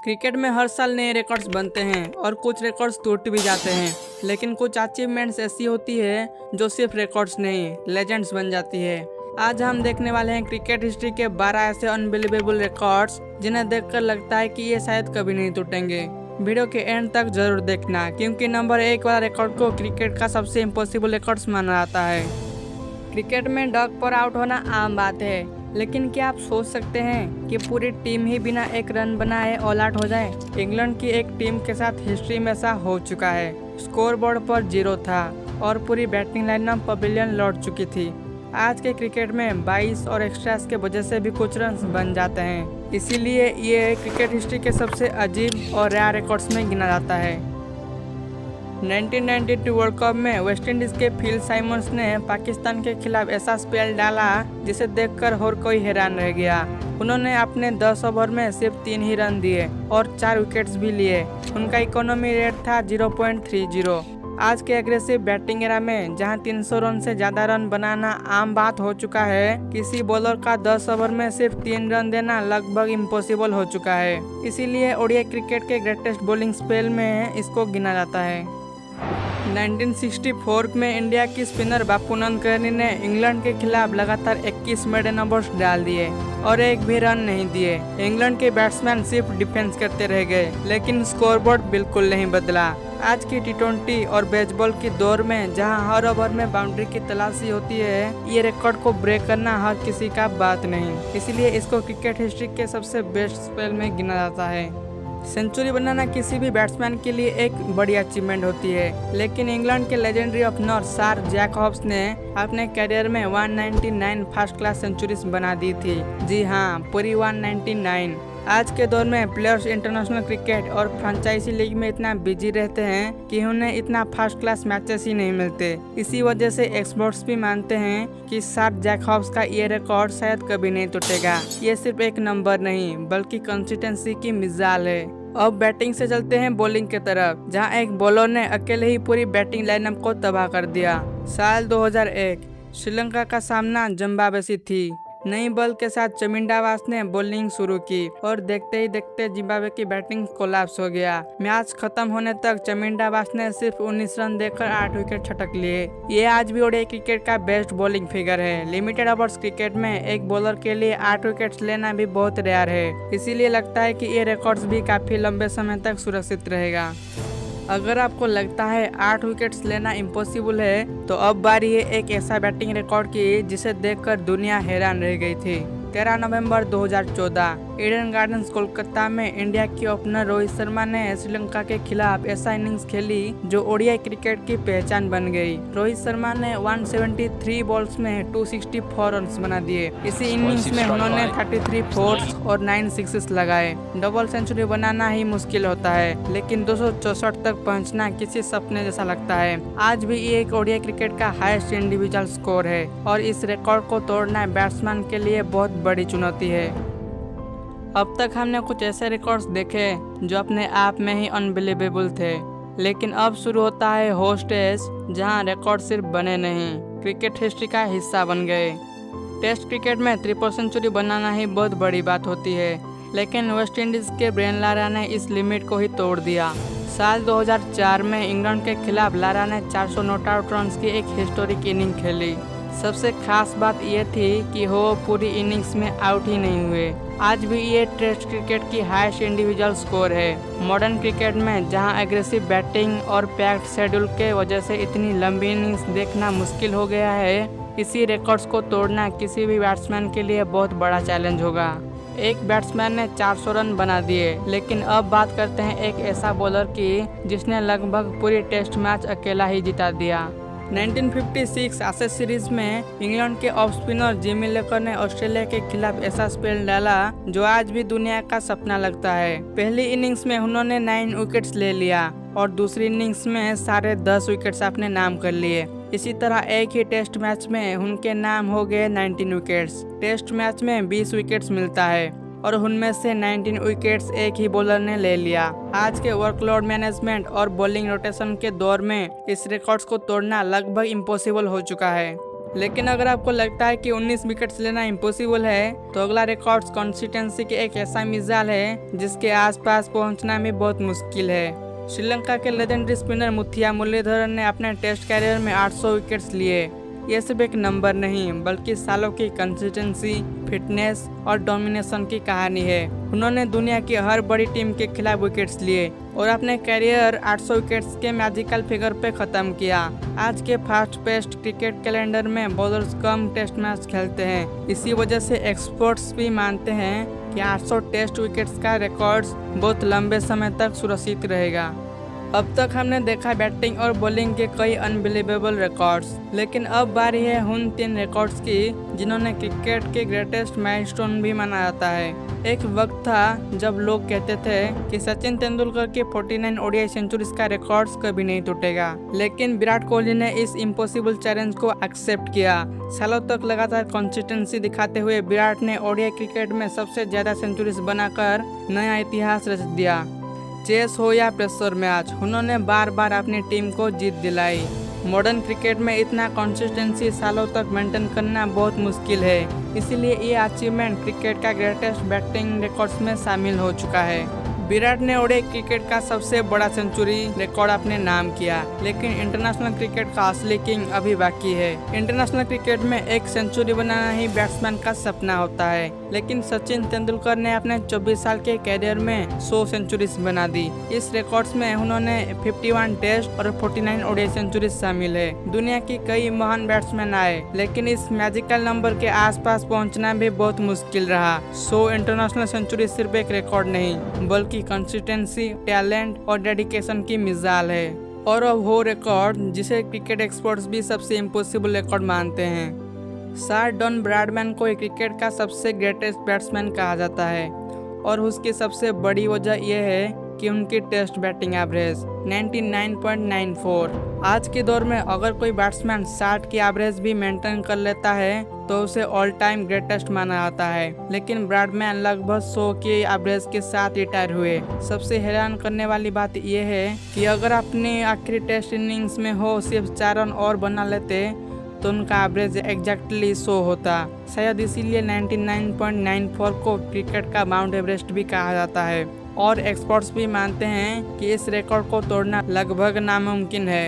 Cricket में हर साल नए रिकॉर्ड्स बनते हैं और कुछ रिकॉर्ड्स टूट भी जाते हैं, लेकिन कुछ अचीवमेंट्स ऐसी होती है जो सिर्फ रिकॉर्ड्स नहीं, लेजेंड्स बन जाती है। आज हम देखने वाले हैं क्रिकेट हिस्ट्री के 12 ऐसे अनबिलीवेबल रिकॉर्ड्स जिन्हें देखकर लगता है कि ये शायद कभी नहीं टूटेंगे। वीडियो के एंड तक जरूर देखना, क्योंकि नंबर 1 वाला रिकॉर्ड को क्रिकेट का सबसे इम्पॉसिबल रिकॉर्ड्स माना जाता है। क्रिकेट में डॉग पर आउट होना आम बात है, लेकिन क्या आप सोच सकते हैं कि पूरी टीम ही बिना एक रन बनाए ऑल आउट हो जाए? इंग्लैंड की एक टीम के साथ हिस्ट्री में ऐसा हो चुका है। स्कोर बोर्ड पर 0 था और पूरी बैटिंग लाइनअप पवेलियन लौट चुकी थी। आज के क्रिकेट में 22 और एक्स्ट्रास के वजह से भी कुछ रन बन जाते हैं, इसीलिए ये क्रिकेट हिस्ट्री के सबसे अजीब और रेयर रिकॉर्ड्स में गिना जाता है। 1992 वर्ल्ड कप में वेस्टइंडीज के फिल साइमंस ने पाकिस्तान के खिलाफ ऐसा स्पेल डाला जिसे देखकर हर कोई हैरान रह गया। उन्होंने अपने 10 ओवर में सिर्फ 3 ही रन दिए और 4 विकेट्स भी लिए। उनका इकोनॉमी रेट था 0.30। आज के एग्रेसिव बैटिंग एरा में जहां 300 रन से ज्यादा रन बनाना आम बात हो चुका है, किसी बॉलर का 10 ओवर में सिर्फ 3 रन देना लगभग इम्पॉसिबल हो चुका है। इसीलिए ओडीआई क्रिकेट के ग्रेटेस्ट बॉलिंग स्पेल में इसको गिना जाता है। 1964 में इंडिया की स्पिनर बापूनंद कहनी ने इंग्लैंड के खिलाफ लगातार 21 मेडन ओवर्स डाल दिए और एक भी रन नहीं दिए। इंग्लैंड के बैट्समैन सिर्फ डिफेंस करते रह गए, लेकिन स्कोरबोर्ड बिल्कुल नहीं बदला। आज की टी20 और बेसबॉल की दौर में जहां हर ओवर में बाउंड्री की तलाशी होती है, ये रिकॉर्ड को ब्रेक करना हर किसी का बात नहीं। इसलिए इसको क्रिकेट हिस्ट्री के सबसे बेस्ट स्पेल में गिना जाता है। सेंचुरी बनाना किसी भी बैट्समैन के लिए एक बड़ी अचीवमेंट होती है, लेकिन इंग्लैंड के legendary opener sir Jack Hobbs ने अपने करियर में 199 फर्स्ट क्लास सेंचुरीज बना दी थी। जी हाँ, पूरी 199। आज के दौर में प्लेयर्स इंटरनेशनल क्रिकेट और फ्रेंचाइजी लीग में इतना बिजी रहते हैं कि उन्हें इतना फर्स्ट क्लास मैचेस ही नहीं मिलते। इसी वजह से एक्सपर्ट्स भी मानते हैं कि सर जैक हॉब्स का ये रिकॉर्ड शायद कभी नहीं टूटेगा। ये सिर्फ एक नंबर नहीं, बल्कि कंसिस्टेंसी की मिसाल है। अब बैटिंग से चलते हैं बॉलिंग की तरफ, जहां एक बॉलर ने अकेले ही पूरी बैटिंग लाइनअप को तबाह कर दिया। साल 2001 श्रीलंका का सामना जिम्बाब्वे से थी। नई बॉल के साथ चमिंडावास ने बॉलिंग शुरू की और देखते ही देखते जिम्बाब्वे की बैटिंग कोलैप्स हो गया। मैच खत्म होने तक चमिंडावास ने सिर्फ 19 रन देकर 8 विकेट छटक लिए। ये आज भी ओडीआई क्रिकेट का बेस्ट बॉलिंग फिगर है। लिमिटेड ओवर्स क्रिकेट में एक बॉलर के लिए 8 विकेट्स लेना भी बहुत रेयर है, इसीलिए लगता है कि ये रिकॉर्ड्स भी काफी लंबे समय तक सुरक्षित रहेगा। अगर आपको लगता है 8 विकेट्स लेना इम्पॉसिबल है, तो अब बारी है एक ऐसा बैटिंग रिकॉर्ड की जिसे देखकर दुनिया हैरान रह गई थी। 13 नवंबर 2014 ईडन गार्डन्स कोलकाता में इंडिया के ओपनर रोहित शर्मा ने श्रीलंका के खिलाफ ऐसा इनिंग्स खेली जो ओडीआई क्रिकेट की पहचान बन गई। रोहित शर्मा ने 173 बॉल्स में 264 रन बना दिए। इसी इनिंग्स में उन्होंने 33 फोर्स और 9 सिक्सेस लगाए। डबल सेंचुरी बनाना ही मुश्किल होता है, लेकिन 264 तक पहुंचना किसी सपने जैसा लगता है। आज भी ये एक ओडीआई क्रिकेट का हाईएस्ट इंडिविजुअल स्कोर है और इस रिकॉर्ड को तोड़ना बैट्समैन के लिए बहुत बड़ी चुनौती है। अब तक हमने कुछ ऐसे रिकॉर्ड्स देखे जो अपने आप में ही अनबिलीवेबल थे, लेकिन अब शुरू होता है वो स्टेज जहां रिकॉर्ड सिर्फ बने नहीं, क्रिकेट हिस्ट्री का हिस्सा बन गए। टेस्ट क्रिकेट में ट्रिपल सेंचुरी बनाना ही बहुत बड़ी बात होती है, लेकिन वेस्टइंडीज के ब्रेन लारा ने इस लिमिट को ही तोड़ दिया। साल 2004 में इंग्लैंड के खिलाफ लारा ने 400 नॉट आउट रन की एक हिस्टोरिक इनिंग खेली। सबसे खास बात यह थी कि वो पूरी इनिंग्स में आउट ही नहीं हुए। आज भी ये टेस्ट क्रिकेट की हाईएस्ट इंडिविजुअल स्कोर है। मॉडर्न क्रिकेट में जहां एग्रेसिव बैटिंग और पैक्ड शेड्यूल के वजह से इतनी लंबी इनिंग्स देखना मुश्किल हो गया है, इसी रिकॉर्ड्स को तोड़ना किसी भी बैट्समैन के लिए बहुत बड़ा चैलेंज होगा। एक बैट्समैन ने 400 रन बना दिए, लेकिन अब बात करते हैं एक ऐसा बॉलर की जिसने लगभग पूरी टेस्ट मैच अकेला ही जिता दिया। 1956 एशेज सीरीज में इंग्लैंड के ऑफ स्पिनर जिमी लेकर ने ऑस्ट्रेलिया के खिलाफ ऐसा स्पेल डाला जो आज भी दुनिया का सपना लगता है। पहली इनिंग्स में उन्होंने 9 विकेट्स ले लिया और दूसरी इनिंग्स में सारे 10 विकेट्स अपने नाम कर लिए। इसी तरह एक ही टेस्ट मैच में उनके नाम हो गए 19 विकेट्स। टेस्ट मैच में 20 विकेट्स मिलता है और उनमें से 19 विकेट्स एक ही बॉलर ने ले लिया। आज के वर्कलोड मैनेजमेंट और बॉलिंग रोटेशन के दौर में इस रिकॉर्ड्स को तोड़ना लगभग इम्पॉसिबल हो चुका है। लेकिन अगर आपको लगता है कि 19 विकेट्स लेना इम्पॉसिबल है, तो अगला रिकॉर्ड्स कंसिस्टेंसी के एक ऐसा मिसाल है जिसके आसपास पहुंचना भी बहुत मुश्किल है। श्रीलंका के लेजेंडरी स्पिनर मुथिया मुरलीधरन ने अपने टेस्ट कैरियर में 800 विकेट्स लिए। ये सिर्फ एक नंबर नहीं बल्कि सालों की कंसिस्टेंसी, फिटनेस और डोमिनेशन की कहानी है। उन्होंने दुनिया की हर बड़ी टीम के खिलाफ विकेट्स लिए और अपने कैरियर 800 विकेट्स के मैजिकल फिगर पे खत्म किया। आज के फास्ट पेस्ड क्रिकेट कैलेंडर में बॉलर्स कम टेस्ट मैच खेलते हैं। इसी वजह से एक्सपर्ट्स भी मानते हैं कि 800 टेस्ट विकेट्स का रिकॉर्ड्स बहुत लंबे समय तक सुरक्षित रहेगा। अब तक हमने देखा बैटिंग और बॉलिंग के कई अनबिलीवेबल रिकॉर्ड्स, लेकिन अब बारी है उन 3 रिकॉर्ड्स की जिन्होंने क्रिकेट के ग्रेटेस्ट माइलस्टोन भी माना जाता है। एक वक्त था जब लोग कहते थे कि सचिन तेंदुलकर के 49 ओडीआई सेंचुरीज का रिकॉर्ड्स कभी नहीं टूटेगा, लेकिन विराट कोहली ने इस इम्पॉसिबल चैलेंज को एक्सेप्ट किया। सालों तक लगातार कंसिस्टेंसी दिखाते हुए विराट ने ओडीआई क्रिकेट में सबसे ज्यादा सेंचुरीज बनाकर नया इतिहास रच दिया। चेस हो या प्रेशर मैच, उन्होंने बार बार अपनी टीम को जीत दिलाई। मॉडर्न क्रिकेट में इतना कंसिस्टेंसी सालों तक मेंटेन करना बहुत मुश्किल है, इसीलिए ये अचीवमेंट क्रिकेट का ग्रेटेस्ट बैटिंग रिकॉर्ड्स में शामिल हो चुका है। विराट ने ओडीआई क्रिकेट का सबसे बड़ा सेंचुरी रिकॉर्ड अपने नाम किया, लेकिन इंटरनेशनल क्रिकेट का असली किंग अभी बाकी है। इंटरनेशनल क्रिकेट में एक सेंचुरी बनाना ही बैट्समैन का सपना होता है, लेकिन सचिन तेंदुलकर ने अपने 24 साल के कैरियर में 100 सेंचुरीज बना दी। इस रिकॉर्ड्स में उन्होंने 51 टेस्ट और 49 ओडीआई सेंचुरीज शामिल है। दुनिया की कई महान बैट्समैन आए, लेकिन इस मैजिकल नंबर के आसपास पहुंचना भी बहुत मुश्किल रहा। 100 इंटरनेशनल सेंचुरी सिर्फ एक रिकॉर्ड नहीं बल्कि कंसिस्टेंसी, टैलेंट और डेडिकेशन की मिसाल है। और अब वो रिकॉर्ड जिसे क्रिकेट एक्सपर्ट्स भी सबसे इम्पॉसिबल रिकॉर्ड मानते हैं। सर डॉन ब्रैडमैन को क्रिकेट का सबसे ग्रेटेस्ट बैट्समैन कहा जाता है और उसकी सबसे बड़ी वजह यह है कि उनकी टेस्ट बैटिंग एवरेज 99.94। आज के दौर में अगर कोई बैट्समैन 60 की एवरेज भी मेंटेन कर लेता है तो उसे ऑल टाइम ग्रेटेस्ट माना जाता है, लेकिन ब्रैडमैन लगभग 100 की एवरेज के साथ रिटायर हुए। सबसे हैरान करने वाली बात यह है कि अगर अपनी आखिरी टेस्ट इनिंग्स में हो सिर्फ 4 रन और बना लेते तो उनका एवरेज एग्जैक्टली 100 होता। शायद इसीलिए 99.94 को क्रिकेट का माउंट एवरेस्ट भी कहा जाता है और एक्सपर्ट्स भी मानते हैं कि इस रिकॉर्ड को तोड़ना लगभग नामुमकिन है।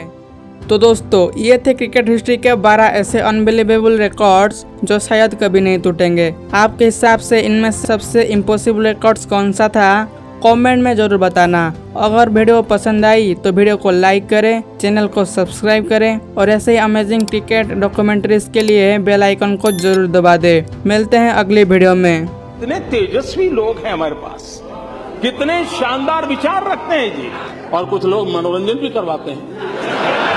तो दोस्तों, ये थे क्रिकेट हिस्ट्री के 12 ऐसे अनबिलीवेबल रिकॉर्ड्स जो शायद कभी नहीं टूटेंगे। आपके हिसाब से इनमें सबसे इम्पॉसिबल रिकॉर्ड्स कौन सा था? कमेंट में जरूर बताना। अगर वीडियो पसंद आई तो वीडियो को लाइक करें, चैनल को सब्सक्राइब करें और ऐसे ही अमेजिंग क्रिकेट डॉक्यूमेंट्रीज के लिए बेल आइकन को जरूर दबा दें। मिलते हैं अगली वीडियो में। इतने तेजस्वी लोग हैं हमारे पास, कितने शानदार विचार रखते हैं जी, और कुछ लोग मनोरंजन भी करवाते हैं।